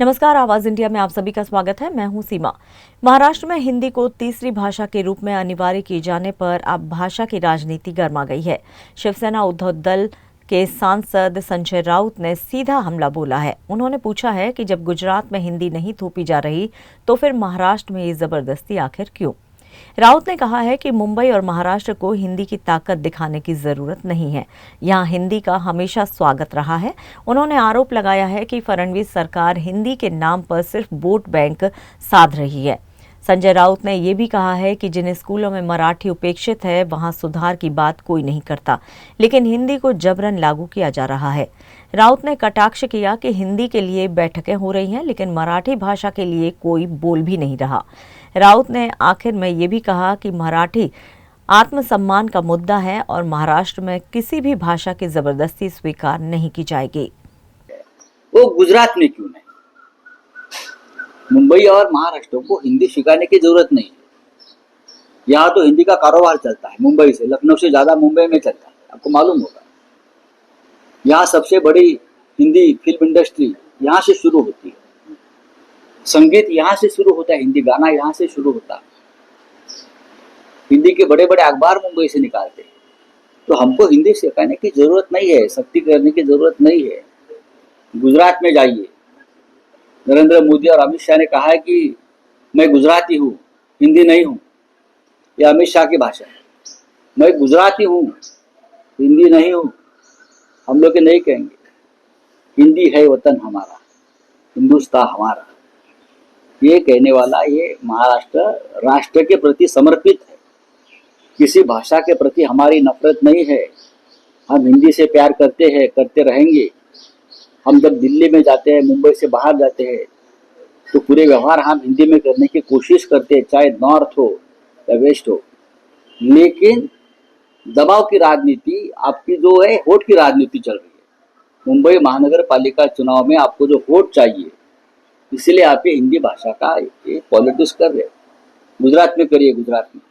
नमस्कार, आवाज इंडिया में आप सभी का स्वागत है। मैं हूं सीमा। महाराष्ट्र में हिंदी को तीसरी भाषा के रूप में अनिवार्य किए जाने पर अब भाषा की राजनीति गर्मा गई है। शिवसेना उद्धव दल के सांसद संजय राउत ने सीधा हमला बोला है। उन्होंने पूछा है कि जब गुजरात में हिंदी नहीं थोपी जा रही तो फिर महाराष्ट्र में ये जबरदस्ती आखिर क्यों? राउत ने कहा है कि मुंबई और महाराष्ट्र को हिंदी की ताकत दिखाने की जरूरत नहीं है। यहाँ हिंदी का हमेशा स्वागत रहा है। उन्होंने आरोप लगाया है कि फडणवीस सरकार हिंदी के नाम पर सिर्फ वोट बैंक साध रही है। संजय राउत ने यह भी कहा है कि जिन स्कूलों में मराठी उपेक्षित है वहां सुधार की बात कोई नहीं करता, लेकिन हिंदी को जबरन लागू किया जा रहा है। राउत ने कटाक्ष किया कि हिंदी के लिए बैठकें हो रही हैं, लेकिन मराठी भाषा के लिए कोई बोल भी नहीं रहा। राउत ने आखिर में ये भी कहा कि मराठी आत्मसम्मान का मुद्दा है और महाराष्ट्र में किसी भी भाषा की जबरदस्ती स्वीकार नहीं की जाएगी। वो गुजरात में क्यों नहीं? मुंबई और महाराष्ट्र को हिंदी सिखाने की जरूरत नहीं है। यहाँ तो हिंदी का कारोबार चलता है, मुंबई से, लखनऊ से ज्यादा मुंबई में चलता है, आपको मालूम होगा। यहाँ सबसे बड़ी हिंदी फिल्म इंडस्ट्री यहाँ से शुरू होती है, संगीत यहाँ से शुरू होता है, हिंदी गाना यहाँ से शुरू होता है, हिंदी के बड़े बड़े अखबार मुंबई से निकालते हैं। तो हमको हिंदी सिखाने की जरूरत नहीं है, सख्ती करने की जरूरत नहीं है। गुजरात में जाइए, नरेंद्र मोदी और अमित शाह ने कहा है कि मैं गुजराती हूँ, हिंदी नहीं हूँ। यह अमित शाह की भाषा है। मैं गुजराती हूँ, हिंदी नहीं हूँ। हम लोग नहीं कहेंगे। हिंदी है वतन हमारा, हिंदुस्तान हमारा। ये कहने वाला ये महाराष्ट्र राष्ट्र के प्रति समर्पित है। किसी भाषा के प्रति हमारी नफरत नहीं है। हम हिंदी से प्यार करते हैं, करते रहेंगे। हम जब दिल्ली में जाते हैं, मुंबई से बाहर जाते हैं, तो पूरे व्यवहार हम हिंदी में करने की कोशिश करते हैं, चाहे नॉर्थ हो या वेस्ट हो। लेकिन दबाव की राजनीति आपकी जो है, वोट की राजनीति चल रही है। मुंबई महानगर पालिका चुनाव में आपको जो वोट चाहिए, इसलिए आप ये हिंदी भाषा का ये पॉलिटिक्स कर रहे हैं। गुजरात में करिए, गुजरात में।